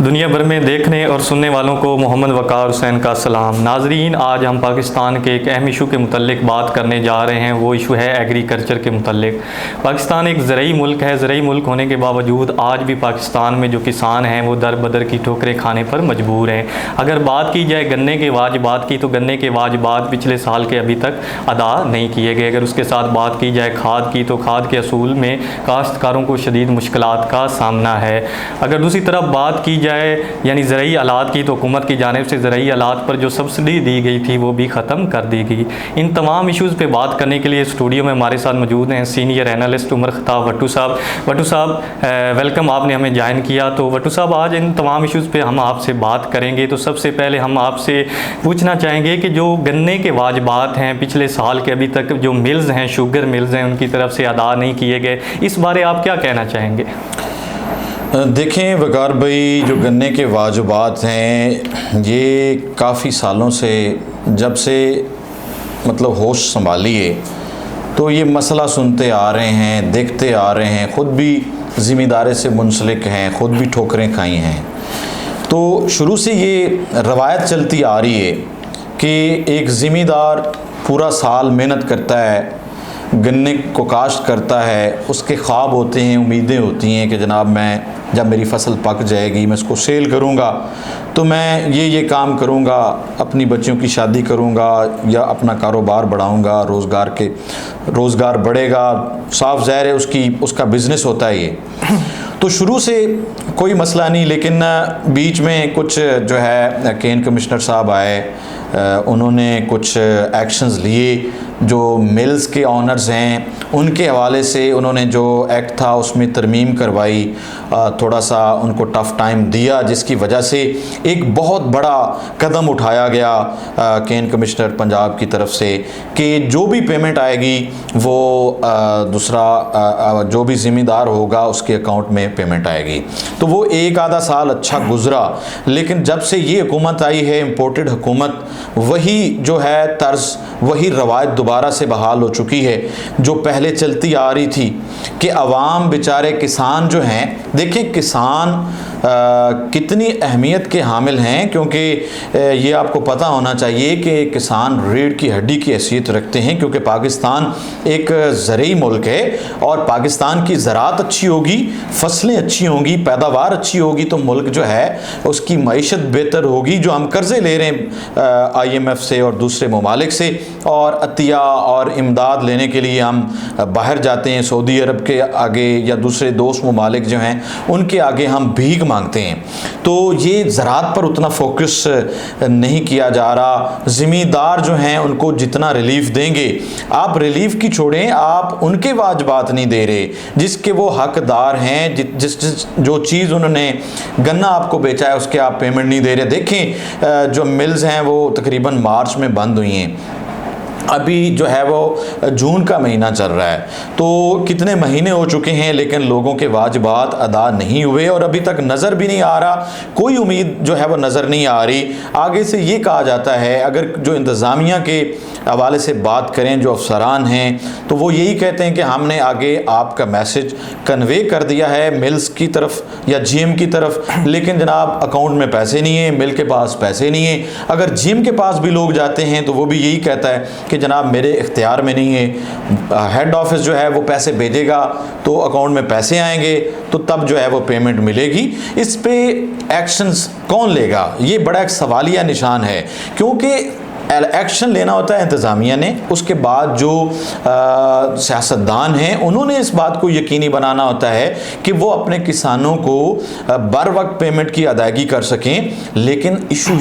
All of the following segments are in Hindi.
दुनिया भर में देखने और सुनने वालों को मोहम्मद वक़ार हुसैन का सलाम। नाजरीन, आज हम पाकिस्तान के एक अहम इशू के मुतल्लिक बात करने जा रहे हैं। वो इशू है एग्रीकल्चर के मुतल्लिक। पाकिस्तान एक ज़रई मुल्क है। ज़रई मुल्क होने के बावजूद आज भी पाकिस्तान में जो किसान हैं वो दर बदर की ठोकरें खाने पर मजबूर हैं। अगर बात की जाए गन्ने के वाजिबात की, तो गन्ने के वाजिबात पिछले साल के अभी तक अदा नहीं किए गए। अगर उसके साथ बात की जाए खाद की, तो खाद के असूल में काश्तकारों को शदीद मुश्किलात का सामना है। अगर दूसरी तरफ बात की यानी ज़रई आलात की, तो हुकूमत की जानिब से ज़रई आलात पर जो सब्सिडी दी गई थी वो भी ख़त्म कर दी गई। इन तमाम इश्यूज़ पे बात करने के लिए स्टूडियो में हमारे साथ मौजूद हैं सीनियर एनालिस्ट उमर ख़त्ताब वट्टू साहब। वट्टू साहब, वेलकम, आपने हमें ज्वाइन किया। तो वट्टू साहब, आज इन तमाम इश्यूज़ पे हम आपसे बात करेंगे। तो सबसे पहले हम आपसे पूछना चाहेंगे कि जो गन्ने के वाजिबात हैं पिछले साल के अभी तक जो मिल्स हैं, शुगर मिल्स हैं, उनकी तरफ से अदा नहीं किए गए, इस बारे आप क्या कहना चाहेंगे? देखें वक़ार भाई, जो गन्ने के वाजिबात हैं ये काफ़ी सालों से, जब से मतलब होश संभाली है, तो ये मसला सुनते आ रहे हैं, देखते आ रहे हैं, ख़ुद भी ज़िम्मेदारी से मुंसलिक हैं, ख़ुद भी ठोकरें खाई हैं। तो शुरू से ये रवायत चलती आ रही है कि एक ज़िम्मेदार पूरा साल मेहनत करता है, गन्ने को काश्त करता है, उसके ख्वाब होते हैं, उम्मीदें होती हैं कि जनाब मैं जब मेरी फसल पक जाएगी मैं उसको सेल करूंगा, तो मैं ये काम करूंगा, अपनी बच्चियों की शादी करूंगा या अपना कारोबार बढ़ाऊंगा, रोज़गार बढ़ेगा। साफ ज़ाहिर है उसका बिज़नेस होता है ये। तो शुरू से कोई मसला नहीं, लेकिन बीच में कुछ जो है केन कमिश्नर साहब आए, उन्होंने कुछ एक्शंस लिए। जो मिल्स के ऑनर्स हैं उनके हवाले से उन्होंने जो एक्ट था उसमें तरमीम करवाई, थोड़ा सा उनको टफ़ टाइम दिया, जिसकी वजह से एक बहुत बड़ा कदम उठाया गया केन कमिश्नर पंजाब की तरफ से कि जो भी पेमेंट आएगी वो दूसरा जो भी ज़िम्मेदार होगा उसके अकाउंट में पेमेंट आएगी। तो वो एक आधा साल अच्छा गुज़रा, लेकिन जब से ये हुकूमत आई है, इम्पोर्टेड हुकूमत, वही जो है तर्ज, वही रवायत दोबारा से बहाल हो चुकी है जो पहले चलती आ रही थी कि अवाम बेचारे किसान जो हैं, देखिए किसान कितनी अहमियत के हामिल हैं, क्योंकि ये आपको पता होना चाहिए कि किसान रीढ़ की हड्डी की हैसियत रखते हैं, क्योंकि पाकिस्तान एक ज़रई मुल्क है और पाकिस्तान की ज़राअत अच्छी होगी, फसलें अच्छी होंगी, पैदावार अच्छी होगी, तो मुल्क जो है उसकी मईशत बेहतर होगी। जो हम कर्ज़े ले रहे हैं IMF से और दूसरे ममालिक से, और अतिया और इमदाद लेने के लिए हम बाहर जाते हैं, सऊदी अरब के आगे या दूसरे दोस्त ममालिक जो हैं उनके आगे हम भीख मांगते हैं। तो ये ज़राअत पर उतना फोकस नहीं किया जा रहा। ज़िम्मेदार जो हैं उनको जितना रिलीफ देंगे, आप रिलीफ की छोड़ें, आप उनके वाजिबात नहीं दे रहे जिसके वो हकदार हैं। जो चीज़ उन्होंने गन्ना आपको बेचा है उसके आप पेमेंट नहीं दे रहे। देखें जो मिल्स हैं वो तकरीबन मार्च में बंद हुई हैं, अभी जो है वो जून का महीना चल रहा है, तो कितने महीने हो चुके हैं, लेकिन लोगों के वाजिबात अदा नहीं हुए और अभी तक नज़र भी नहीं आ रहा, कोई उम्मीद जो है वो नज़र नहीं आ रही। आगे से ये कहा जाता है, अगर जो इंतज़ामिया के हवाले से बात करें, जो अफसरान हैं, तो वो यही कहते हैं कि हमने आगे आपका मैसेज कन्वे कर दिया है मिल्स की तरफ या GM की तरफ, लेकिन जनाब अकाउंट में पैसे नहीं है, मिल के पास पैसे नहीं है। अगर GM के पास भी लोग जाते हैं तो वो भी यही कहता है कि जनाब मेरे इख्तियार में नहीं है, हेड ऑफिस जो है वो पैसे भेजेगा तो अकाउंट में पैसे आएंगे, तो तब जो है वो पेमेंट मिलेगी। इस पे एक्शंस कौन लेगा, ये बड़ा एक सवालिया निशान है, क्योंकि एक्शन लेना होता है इंतज़ामिया ने, उसके बाद जो सियासतदान हैं उन्होंने इस बात को यकीनी बनाना होता है कि वो अपने किसानों को बर वक्त पेमेंट की अदायगी कर सकें। लेकिन इशू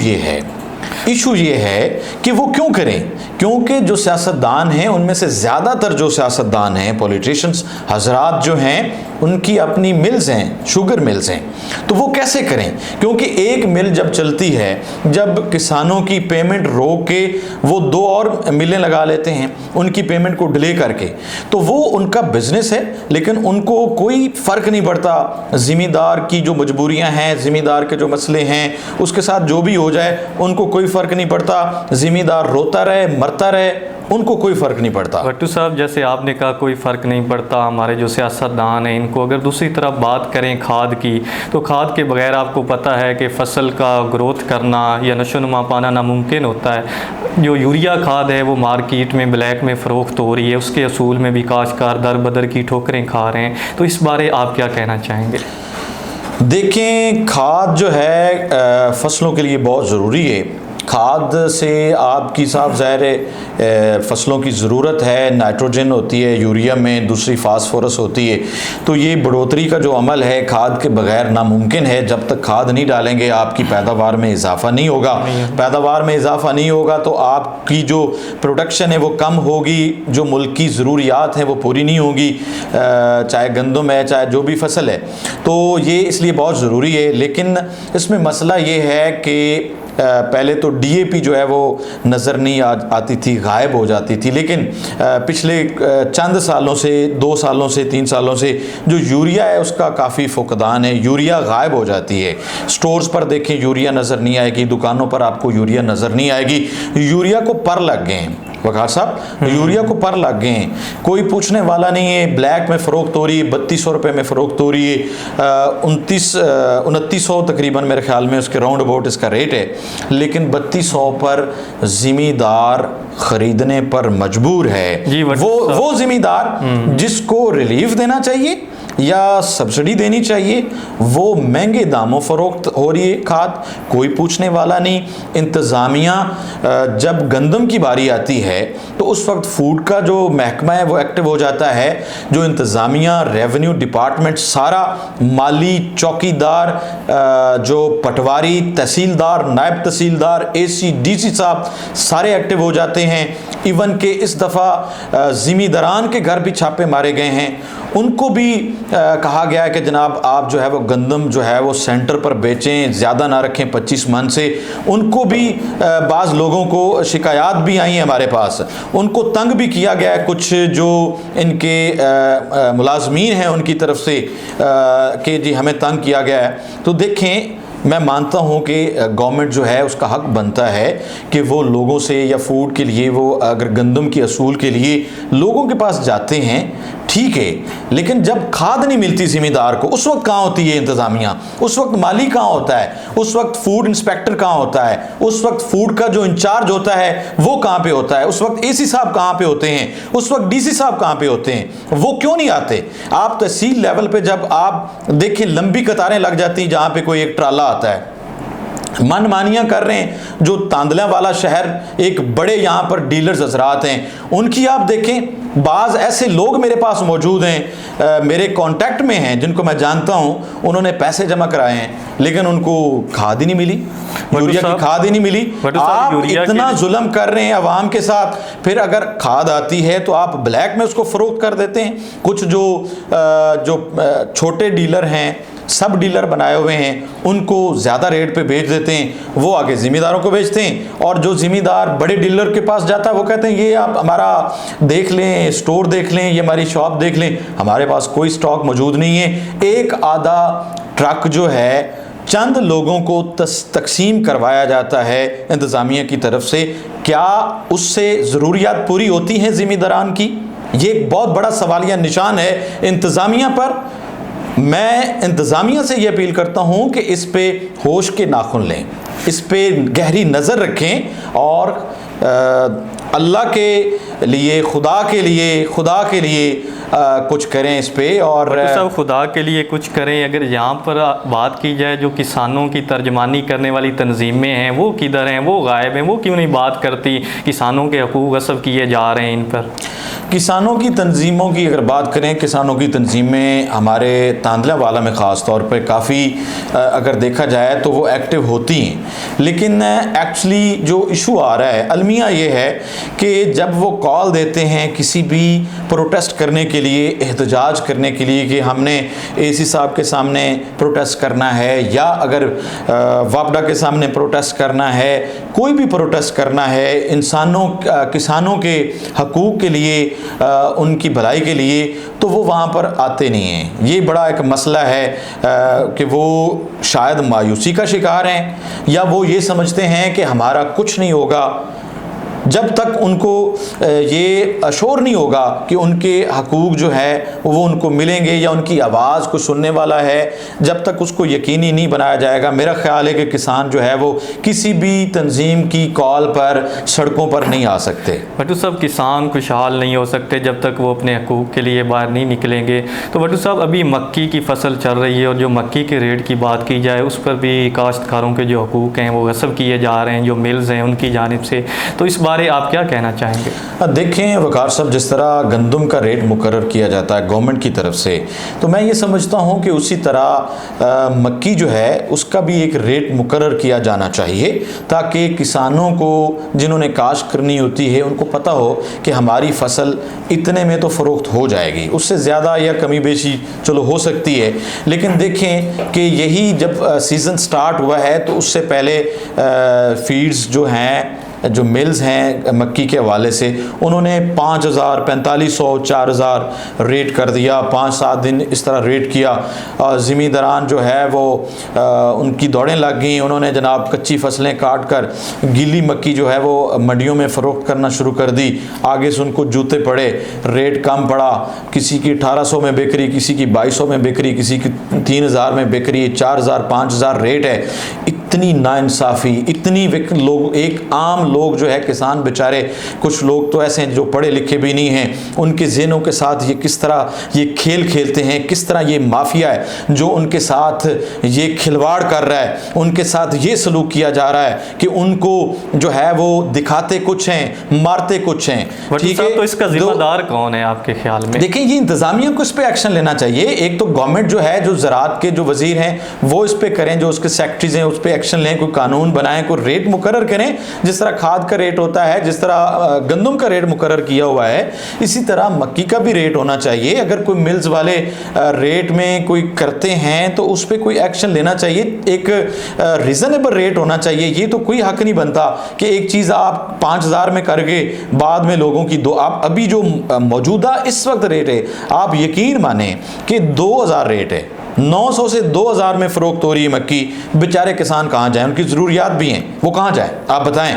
ये है कि वो क्यों करें, क्योंकि जो सियासतदान हैं उनमें से ज़्यादातर जो सियासतदान हैं, पॉलिटिशियंस हजरात जो हैं, उनकी अपनी मिल्स हैं, शुगर मिल्स हैं, तो वो कैसे करें? क्योंकि एक मिल जब चलती है, जब किसानों की पेमेंट रोक के वो 2 और मिलें लगा लेते हैं उनकी पेमेंट को डिले करके, तो वो उनका बिजनेस है, लेकिन उनको कोई फ़र्क नहीं पड़ता। ज़िम्मेदार की जो मजबूरियां हैं, ज़िम्मेदार के जो मसले हैं, उसके साथ जो भी हो जाए उनको कोई फ़र्क नहीं पड़ता। ज़िम्मेदार रोता रहे, मरता रहे, उनको कोई फ़र्क नहीं पड़ता। भट्टू साहब, जैसे आपने कहा कोई फ़र्क नहीं पड़ता, हमारे जो सियासतदान हैं इनको अगर दूसरी तरफ बात करें खाद की, तो खाद के बगैर आपको पता है कि फसल का ग्रोथ करना या नशोनुमा पाना नामुमकिन होता है। जो यूरिया खाद है वो मार्केट में ब्लैक में फ़रोख्त हो रही है, उसके असूल में भी काश्तकार दर बदर की ठोकरें खा रहे हैं, तो इस बारे आप क्या कहना चाहेंगे? देखें, खाद जो है फसलों के लिए बहुत ज़रूरी है। खाद से आपकी साफ ज़ाहिर है फसलों की ज़रूरत है, नाइट्रोजन होती है यूरिया में, दूसरी फास्फोरस होती है। तो ये बढ़ोतरी का जो अमल है खाद के बगैर नामुमकिन है। जब तक खाद नहीं डालेंगे आपकी पैदावार में इजाफा नहीं होगा। पैदावार में इजाफा नहीं होगा तो आपकी जो प्रोडक्शन है वो कम होगी, जो मुल्क की ज़रूरियात हैं वो पूरी नहीं होगी, चाहे गंदम है चाहे जो भी फसल है। तो ये इसलिए बहुत ज़रूरी है। लेकिन इसमें मसला ये है कि पहले तो डीएपी जो है वो नज़र नहीं आती थी, गायब हो जाती थी। लेकिन पिछले चंद सालों से, 2 सालों से, 3 सालों से जो यूरिया है उसका काफ़ी फुकदान है। यूरिया गायब हो जाती है। स्टोर्स पर देखें यूरिया नज़र नहीं आएगी, दुकानों पर आपको यूरिया नज़र नहीं आएगी। यूरिया को पर लग गए हैं वकार साहब, यूरिया को पर लग गए हैं। कोई पूछने वाला नहीं है। ब्लैक में फ़रोख्त हो रही है, 3200 रुपये में फ़रोख्त हो रही है। 2900 तकरीबन मेरे ख्याल में उसके राउंड अबाउट इसका रेट है। लेकिन 3200 पर ज़िमीदार ख़रीदने पर मजबूर है। वो ज़िमीदार जिसको रिलीफ देना चाहिए या सब्सिडी देनी चाहिए, वो महंगे दामों फ़रोख्त हो रही है खाद। कोई पूछने वाला नहीं। इंतज़ामिया जब गंदम की बारी आती है तो उस वक्त फूड का जो महकमा है वो एक्टिव हो जाता है। जो इंतज़ामिया, रेवेन्यू डिपार्टमेंट, सारा माली, चौकीदार, जो पटवारी, तहसीलदार, नायब तहसीलदार, एसी, डीसी साहब सारे एक्टिव हो जाते हैं। इवन के इस दफ़ा ज़िमींदारान के घर भी छापे मारे गए हैं। उनको भी कहा गया है कि जनाब आप जो है वो गंदम जो है वो सेंटर पर बेचें, ज़्यादा ना रखें 25 मन से। उनको भी बाज़ लोगों को शिकायत भी आई है हमारे पास, उनको तंग भी किया गया है कुछ जो इनके मुलाजमीन हैं उनकी तरफ से कि जी हमें तंग किया गया है। तो देखें, मैं मानता हूं कि गवर्नमेंट जो है उसका हक बनता है कि वो लोगों से या फूड के लिए, वो अगर गंदम के असूल के लिए लोगों के पास जाते हैं ठीक है, लेकिन जब खाद नहीं मिलती ज़िम्मेदार को, उस वक्त कहाँ होती है इंतज़ामिया? उस वक्त माली कहाँ होता है? उस वक्त फूड इंस्पेक्टर कहाँ होता है? उस वक्त फूड का जो इंचार्ज होता है वो कहाँ पे होता है? उस वक्त एसी साहब कहाँ पे होते हैं? उस वक्त डीसी साहब कहाँ पे होते हैं? वो क्यों नहीं आते? आप तहसील लेवल पे जब आप देखें लंबी कतारें लग जाती हैं जहाँ पे कोई एक ट्राला आता है, मनमानियाँ कर रहे हैं। जो तांदला वाला शहर, एक बड़े यहाँ पर डीलर्स हजरात हैं, उनकी आप देखें, बाज़ ऐसे लोग मेरे पास मौजूद हैं, मेरे कांटेक्ट में हैं, जिनको मैं जानता हूँ, उन्होंने पैसे जमा कराए हैं लेकिन उनको खाद ही नहीं मिली, यूरिया की खाद ही नहीं मिली। आप इतना जुल्म कर रहे हैं अवाम के साथ, फिर अगर खाद आती है तो आप ब्लैक में उसको फ़रोख्त कर देते हैं। कुछ जो छोटे डीलर हैं, सब डीलर बनाए हुए हैं, उनको ज़्यादा रेट पे बेच देते हैं, वो आगे ज़िम्मेदारों को बेचते हैं। और जो ज़िम्मेदार बड़े डीलर के पास जाता है वो कहते हैं ये आप हमारा देख लें, स्टोर देख लें, ये हमारी शॉप देख लें, हमारे पास कोई स्टॉक मौजूद नहीं है। एक आधा ट्रक जो है चंद लोगों को तकसीम करवाया जाता है इंतज़ामिया की तरफ से। क्या उससे ज़रूरियात पूरी होती हैं ज़िम्मेदारान की? ये एक बहुत बड़ा सवालिया निशान है इंतज़ामिया पर। मैं इंतज़ामिया से ये अपील करता हूँ कि इस पे होश के नाखुन लें, इस पे गहरी नज़र रखें और अल्लाह के लिए, खुदा के लिए कुछ करें इस पे। और सब खुदा के लिए कुछ करें। अगर यहाँ पर बात की जाए, जो किसानों की तर्जमानी करने वाली तंजीमें हैं वो किधर हैं? वो गायब हैं, वो क्यों नहीं बात करती? किसानों के हकूक़ गस्ब किए जा रहे हैं इन पर। किसानों की तंजीमों की अगर बात करें, किसानों की तंजीमें हमारे तांदला वाला में ख़ास तौर पर काफ़ी अगर देखा जाए तो वो एक्टिव होती हैं। लेकिन एक्चुअली जो इशू आ रहा है, अलमिया ये है कि जब वो कॉल देते हैं किसी भी प्रोटेस्ट करने के लिए, एहतजाज करने के लिए कि हमने एसी साहब के सामने प्रोटेस्ट करना है, या अगर वापडा के सामने प्रोटेस्ट करना है, कोई भी प्रोटेस्ट करना है किसानों के हकूक़ के लिए, उनकी भलाई के लिए, तो वो वहाँ पर आते नहीं हैं। ये बड़ा एक मसला है कि वो शायद मायूसी का शिकार हैं, या वो ये समझते हैं कि हमारा कुछ नहीं होगा। जब तक उनको ये अशोर नहीं होगा कि उनके हकूक़ जो है वो उनको मिलेंगे या उनकी आवाज़ को सुनने वाला है, जब तक उसको यकीनी नहीं बनाया जाएगा, मेरा ख्याल है कि किसान जो है वो किसी भी तंजीम की कॉल पर सड़कों पर नहीं आ सकते। भट्टू साहब, किसान खुशहाल नहीं हो सकते जब तक वो अपने हकूक़ के लिए बाहर नहीं निकलेंगे। तो भट्टू साहब, अभी मक्की की फसल चल रही है और जो मक्की के रेट की बात की जाए उस पर भी काश्तकारों के जो हकूक़ हैं वो गस्ब किए जा रहे हैं जो मिल्स हैं उनकी जानिब से। तो इस बारे आप क्या कहना चाहेंगे? देखें वकार साहब, जिस तरह गंदम का रेट मुकर्रर किया जाता है गवर्नमेंट की तरफ से, तो मैं ये समझता हूँ कि उसी तरह मक्की जो है उसका भी एक रेट मुकर्रर किया जाना चाहिए, ताकि किसानों को जिन्होंने काश्त करनी होती है उनको पता हो कि हमारी फसल इतने में तो फ़रोख्त हो जाएगी, उससे ज़्यादा या कमी बेशी चलो हो सकती है। लेकिन देखें कि यही जब सीज़न स्टार्ट हुआ है तो उससे पहले फीड्स जो हैं, जो मिल्स हैं मक्की के हवाले से, उन्होंने 5,000, 4,500, 4,000 रेट कर दिया, 5-7 दिन इस तरह रेट किया। ज़मींदारान जो है वो उनकी दौड़ें लग गई, उन्होंने जनाब कच्ची फसलें काट कर गीली मक्की जो है वो मंडियों में फ़रोख्त करना शुरू कर दी। आगे से उनको जूते पड़े, रेट कम पड़ा, किसी की 1,800 में बिक रही, किसी की 2,200 में बिक रही, किसी की 3,000 में बिक रही, 4,000, 5,000 रेट है। इतनी नाइंसाफ़ी, इतनी लोग, एक आम लोग जो है किसान बेचारे, कुछ लोग तो ऐसे हैं जो पढ़े लिखे भी नहीं हैं, उनके ज़हनों के साथ ये किस तरह ये खेल खेलते हैं, किस तरह ये माफिया है जो उनके साथ ये खिलवाड़ कर रहा है, उनके साथ ये सलूक किया जा रहा है कि उनको जो है वो दिखाते कुछ हैं, मारते कुछ हैं। ठीक है, तो इसका जिम्मेदार कौन है आपके ख्याल में? देखिए, ये इंतज़ामिया को इस पर एक्शन लेना चाहिए। एक तो गवर्नमेंट जो है, जो ज़राअत के जो वज़ीर हैं वो इस पर करें, जो उसके सेक्रेटरीज हैं उस पर एक्शन लें, कोई कानून बनाएं, कोई रेट मुकर्रर करें। जिस तरह खाद का रेट होता है, जिस तरह गंदम का रेट मुकर्रर किया हुआ है, इसी तरह मक्की का भी रेट होना चाहिए। अगर कोई मिल्स वाले रेट में कोई करते हैं तो उस पर कोई एक्शन लेना चाहिए, एक रीज़नेबल रेट होना चाहिए। ये तो कोई हक नहीं बनता कि एक चीज़ आप 5,000 में करके बाद में लोगों की आप अभी जो मौजूदा इस वक्त रेट है, आप यकीन माने कि 2,000 रेट है, 900 से 2,000 में फ़रोख्त हो रही है मक्की। बेचारे किसान कहाँ जाएं, उनकी ज़रूरियात भी हैं, वो कहाँ जाएं, आप बताएं।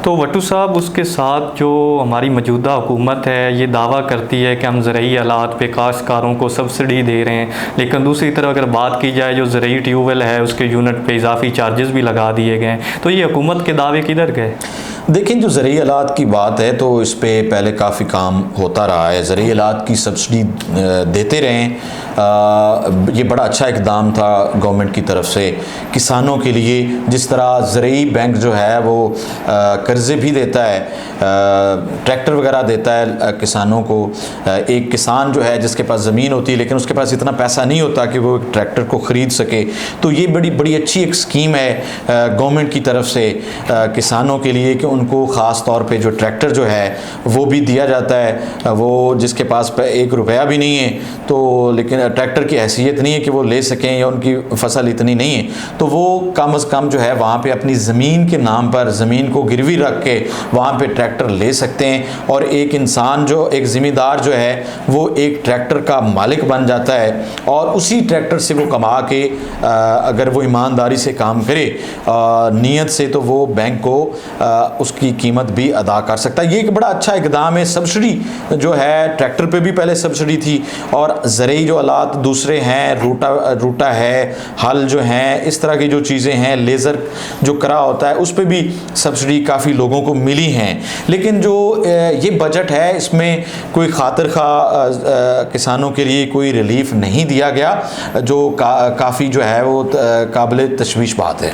तो भट्टू साहब, उसके साथ जो हमारी मौजूदा हुकूमत है ये दावा करती है कि हम ज़रूरी आलात पे काश्तकारों को सब्सिडी दे रहे हैं, लेकिन दूसरी तरफ अगर बात की जाए जो ज़रूरी ट्यूबवेल है उसके यूनिट पे इजाफी चार्जेस भी लगा दिए गए। तो ये हुकूमत के दावे किधर गए? देखें, जो ज़रूरी आलात की बात है तो इस पर पहले काफ़ी काम होता रहा है, ज़रूरी आलात की सब्सिडी देते रहें। ये बड़ा अच्छा इक़दाम था गवर्नमेंट की तरफ से किसानों के लिए। जिस तरह ज़रूरी बैंक जो है वो कर्ज़े भी देता है, ट्रैक्टर वगैरह देता है किसानों को। एक किसान जो है जिसके पास ज़मीन होती है लेकिन उसके पास इतना पैसा नहीं होता कि वो एक ट्रैक्टर को ख़रीद सके, तो ये बड़ी अच्छी एक स्कीम है गवर्नमेंट की तरफ से किसानों के लिए कि उनको ख़ास तौर पे जो ट्रैक्टर जो है वो भी दिया जाता है। वो जिसके पास 1 रुपया भी नहीं है तो, लेकिन ट्रैक्टर की हैसियत नहीं है कि वो ले सकें या उनकी फसल इतनी नहीं है, तो वो कम अज़ कम जो है वहाँ पे अपनी ज़मीन के नाम पर, ज़मीन को गिरवी रख के वहाँ पे ट्रैक्टर ले सकते हैं। और एक इंसान जो, एक ज़िम्मेदार जो है वो एक ट्रैक्टर का मालिक बन जाता है और उसी ट्रैक्टर से वो कमा के अगर वो ईमानदारी से काम करे नीयत से, तो वो बैंक को उसकी कीमत भी अदा कर सकता है। ये एक बड़ा अच्छा इक़दाम है। सब्सिडी जो है ट्रैक्टर पे भी पहले सब्सिडी थी, और ज़रूरी जो आलात दूसरे हैं, रूटा है, हल जो हैं, इस तरह की जो चीज़ें हैं, लेज़र जो करा होता है उस पर भी सब्सिडी काफ़ी लोगों को मिली हैं। लेकिन जो ये बजट है इसमें कोई खातिर खा किसानों के लिए कोई रिलीफ नहीं दिया गया, जो काफ़ी जो है वो काबिल तशवीश बात है।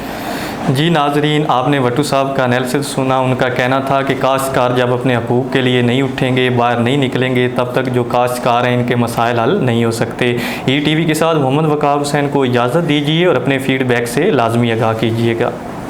जी नाजरीन, आपने भट्टू साहब का एनालिसिस सुना। उनका कहना था कि काश्तकार जब अपने हकूक़ के लिए नहीं उठेंगे, बाहर नहीं निकलेंगे, तब तक जो काश्तकार हैं इनके मसाइल हल नहीं हो सकते। ETV के साथ मोहम्मद वकार हुसैन को इजाज़त दीजिए और अपने फ़ीडबैक से लाजमी आगाह कीजिएगा।